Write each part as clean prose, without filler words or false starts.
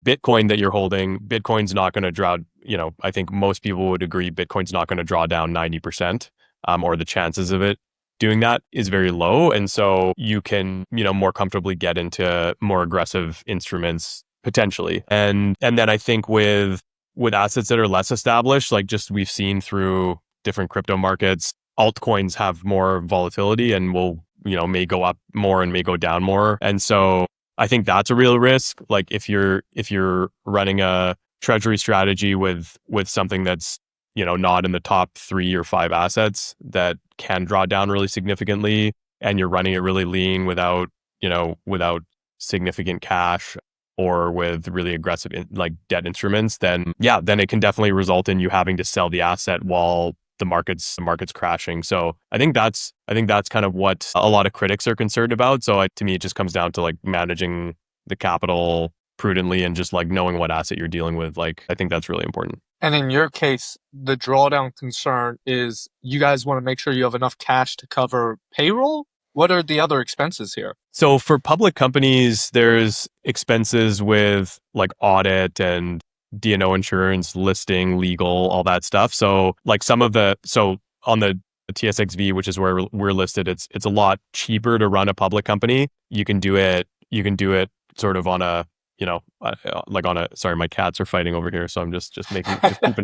Bitcoin that you're holding, Bitcoin's not going to draw, I think most people would agree Bitcoin's not going to draw down 90%, or the chances of it doing that is very low. And so you can, more comfortably get into more aggressive instruments potentially. And then I think with assets that are less established, like just we've seen through different crypto markets, altcoins have more volatility and will, may go up more and may go down more. And so I think that's a real risk. Like if you're running a treasury strategy with something that's, not in the top 3 or 5 assets that can draw down really significantly, and you're running it really lean without significant cash or with really aggressive like debt instruments, then it can definitely result in you having to sell the asset while the market's crashing. So I think that's kind of what a lot of critics are concerned about. So to me, it just comes down to like managing the capital prudently and just like knowing what asset you're dealing with. Like, I think that's really important. And in your case, the drawdown concern is you guys want to make sure you have enough cash to cover payroll. What are the other expenses here? So for public companies, there's expenses with like audit and D&O insurance, listing, legal, all that stuff. So like so on the TSX-V, which is where we're listed, it's a lot cheaper to run a public company. You can do it sort of on a, sorry, my cats are fighting over here. So I'm just keeping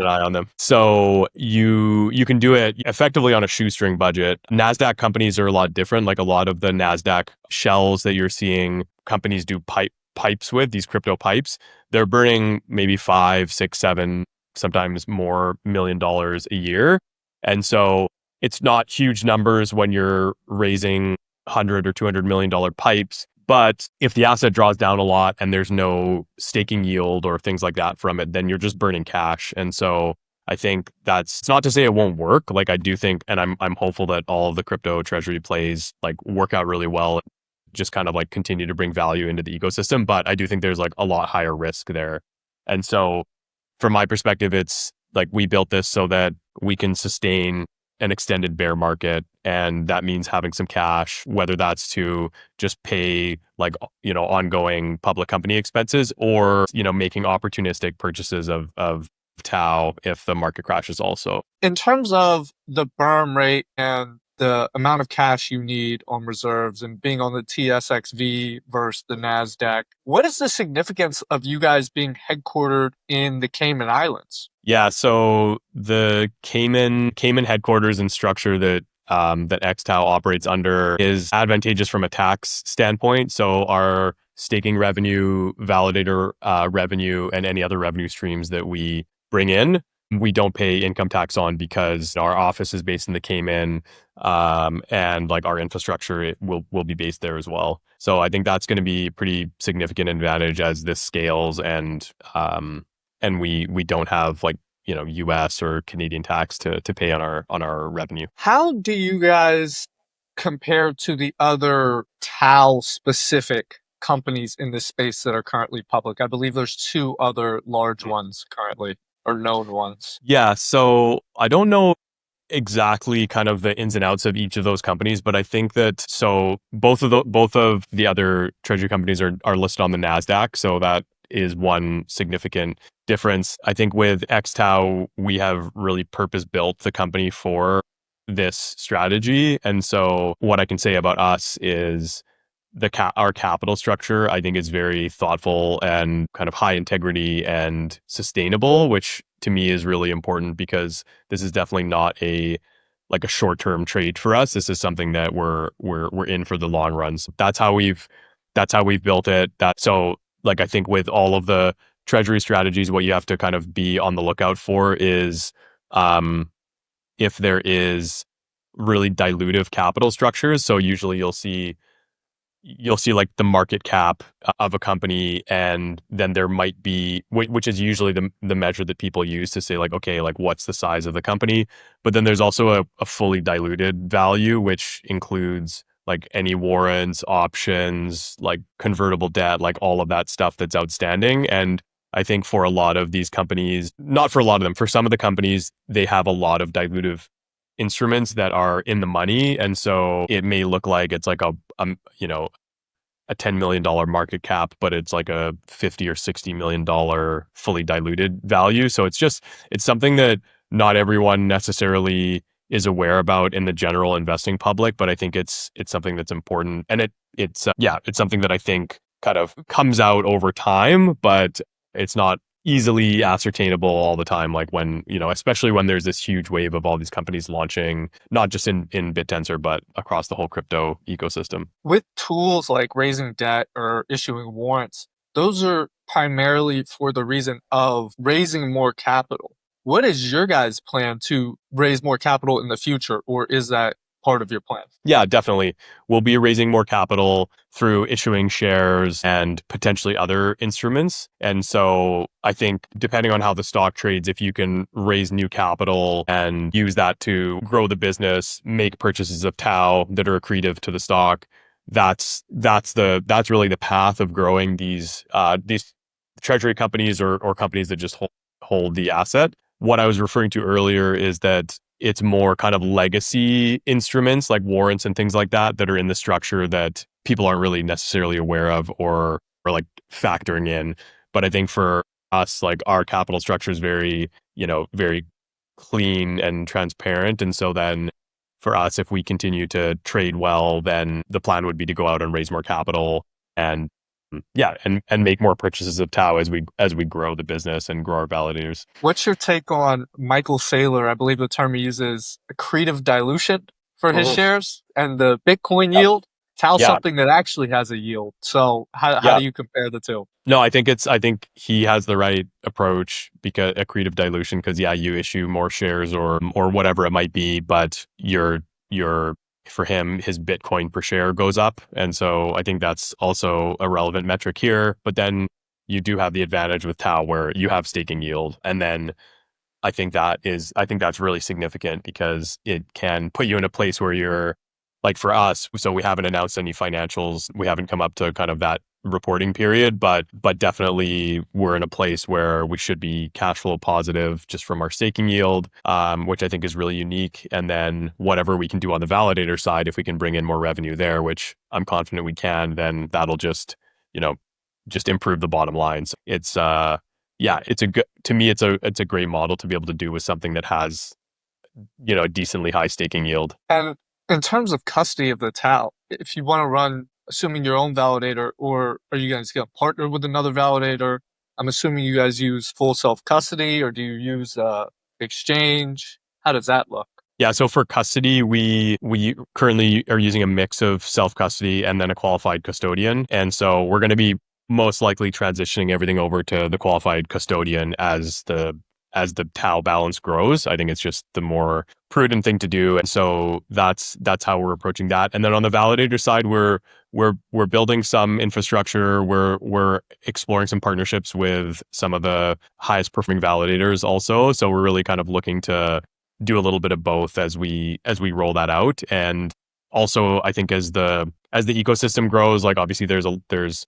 an eye on them. So you can do it effectively on a shoestring budget. NASDAQ companies are a lot different. Like a lot of the NASDAQ shells that you're seeing companies do pipes with, these crypto pipes, they're burning maybe 5, 6, 7, sometimes more $1 million a year. And so it's not huge numbers when you're raising $100 or $200 million pipes. But if the asset draws down a lot and there's no staking yield or things like that from it, then you're just burning cash. And so I think it's not to say it won't work. Like I do think, and I'm hopeful that all of the crypto treasury plays like work out really well, just kind of like continue to bring value into the ecosystem. But I do think there's like a lot higher risk there. And so from my perspective, it's like we built this so that we can sustain an extended bear market. And that means having some cash, whether that's to just pay like, ongoing public company expenses or, making opportunistic purchases of TAO if the market crashes also. In terms of the burn rate and the amount of cash you need on reserves and being on the TSX-V versus the NASDAQ, what is the significance of you guys being headquartered in the Cayman Islands? Yeah, so the Cayman headquarters and structure that XTAO operates under is advantageous from a tax standpoint. So our staking revenue, validator revenue, and any other revenue streams that we bring in, we don't pay income tax on because our office is based in the Cayman, and like our infrastructure will be based there as well. So I think that's going to be a pretty significant advantage as this scales, and we don't have like US or Canadian tax to pay on our revenue. How do you guys compare to the other TAO specific companies in this space that are currently public? I believe there's 2 other large ones currently, or known ones. Yeah, so I don't know exactly kind of the ins and outs of each of those companies, but I think that both of the other treasury companies are listed on the NASDAQ, so that is one significant difference. I think with XTAO, we have really purpose built the company for this strategy, and so what I can say about us is our capital structure, I think, is very thoughtful and kind of high integrity and sustainable, which to me is really important because this is definitely not a short-term trade for us. This is something that we're in for the long run. So that's how we've built it. I think with all of the treasury strategies, what you have to kind of be on the lookout for is if there is really dilutive capital structures. So usually you'll see like the market cap of a company, and then there might be, which is usually the measure that people use to say like, okay, like what's the size of the company? But then there's also a fully diluted value, which includes like any warrants, options, like convertible debt, like all of that stuff that's outstanding. And I think for a lot of these companies, not for a lot of them, for some of the companies, they have a lot of dilutive instruments that are in the money. And so it may look like it's like a $10 million market cap, but it's like a $50 or $60 million fully diluted value. So it's something that not everyone necessarily is aware about in the general investing public, but I think it's something that's important, and it's something that I think kind of comes out over time, but it's not easily ascertainable all the time. Like when, especially when there's this huge wave of all these companies launching, not just in Bittensor, but across the whole crypto ecosystem. With tools like raising debt or issuing warrants, those are primarily for the reason of raising more capital. What is your guys' plan to raise more capital in the future, or is that part of your plan? Yeah, definitely. We'll be raising more capital through issuing shares and potentially other instruments. And so I think depending on how the stock trades, if you can raise new capital and use that to grow the business, make purchases of TAO that are accretive to the stock, that's really the path of growing these treasury companies or companies that just hold the asset. What I was referring to earlier is that it's more kind of legacy instruments like warrants and things like that are in the structure that people aren't really necessarily aware of or like factoring in. But I think for us, like our capital structure is very, very clean and transparent. And so then for us, if we continue to trade well, then the plan would be to go out and raise more capital and and make more purchases of TAO as we grow the business and grow our validators. What's your take on Michael Saylor? I believe the term he uses, accretive dilution for his shares, and the Bitcoin yield. TAO's something that actually has a yield. So how do you compare the two? No, I think he has the right approach, because accretive dilution, because you issue more shares or whatever it might be, but your for him, his Bitcoin per share goes up. And so I think that's also a relevant metric here. But then you do have the advantage with TAO where you have staking yield. And then I think that's really significant because it can put you in a place where you're like, for us, so we haven't announced any financials. We haven't come up to kind of that reporting period, but definitely we're in a place where we should be cash flow positive just from our staking yield, which I think is really unique. And then whatever we can do on the validator side, if we can bring in more revenue there, which I'm confident we can, then that'll just improve the bottom lines. It's to me, it's a great model to be able to do with something that has, a decently high staking yield. And in terms of custody of the TAO, if you want to run, assuming your own validator, or are you guys going to partner with another validator? I'm assuming you guys use full self-custody, or do you use exchange? How does that look? Yeah, so for custody, we currently are using a mix of self-custody and then a qualified custodian. And so we're going to be most likely transitioning everything over to the qualified custodian as the TAO balance grows. I think it's just the more prudent thing to do. And so that's how we're approaching that. And then on the validator side, we're building some infrastructure. We're exploring some partnerships with some of the highest performing validators also. So we're really kind of looking to do a little bit of both as we roll that out. And also, I think as the ecosystem grows, like obviously there's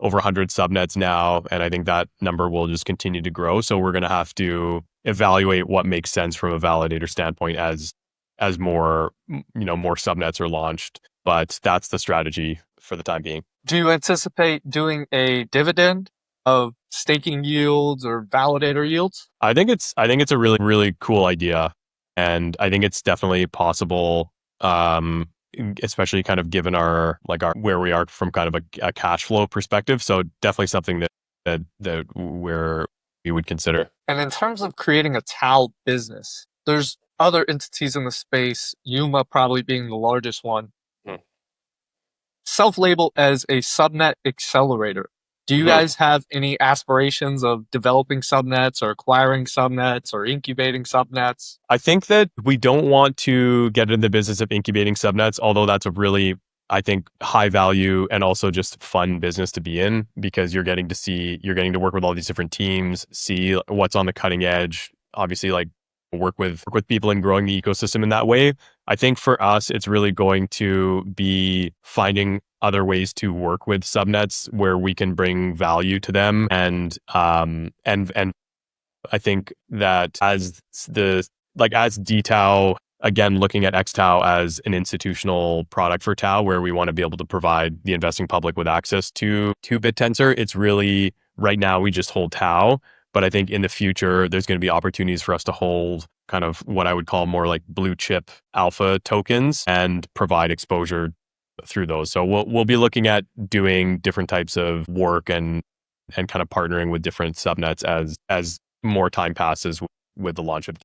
over 100 subnets now, and I think that number will just continue to grow. So we're going to have to evaluate what makes sense from a validator standpoint as more subnets are launched. But that's the strategy for the time being. Do you anticipate doing a dividend of staking yields or validator yields? I think it's a really, really cool idea, and I think it's definitely possible. Especially kind of given our where we are from kind of a cash flow perspective. So definitely something that we would consider. And in terms of creating a TAO business, there's other entities in the space, Yuma probably being the largest one, self-labeled as a subnet accelerator. Do you guys have any aspirations of developing subnets or acquiring subnets or incubating subnets? I think that we don't want to get in the business of incubating subnets, although that's a really, I think, high value and also just fun business to be in, because you're getting to work with all these different teams, see what's on the cutting edge, obviously like work with people and growing the ecosystem in that way. I think for us, it's really going to be finding other ways to work with subnets where we can bring value to them. And I think that as DTAO again, looking at XTAO as an institutional product for TAO, where we want to be able to provide the investing public with access to Bittensor. It's really, right now, we just hold TAO, but I think in the future, there's going to be opportunities for us to hold kind of what I would call more like blue chip alpha tokens and provide exposure through those. So we'll be looking at doing different types of work and kind of partnering with different subnets as more time passes with the launch of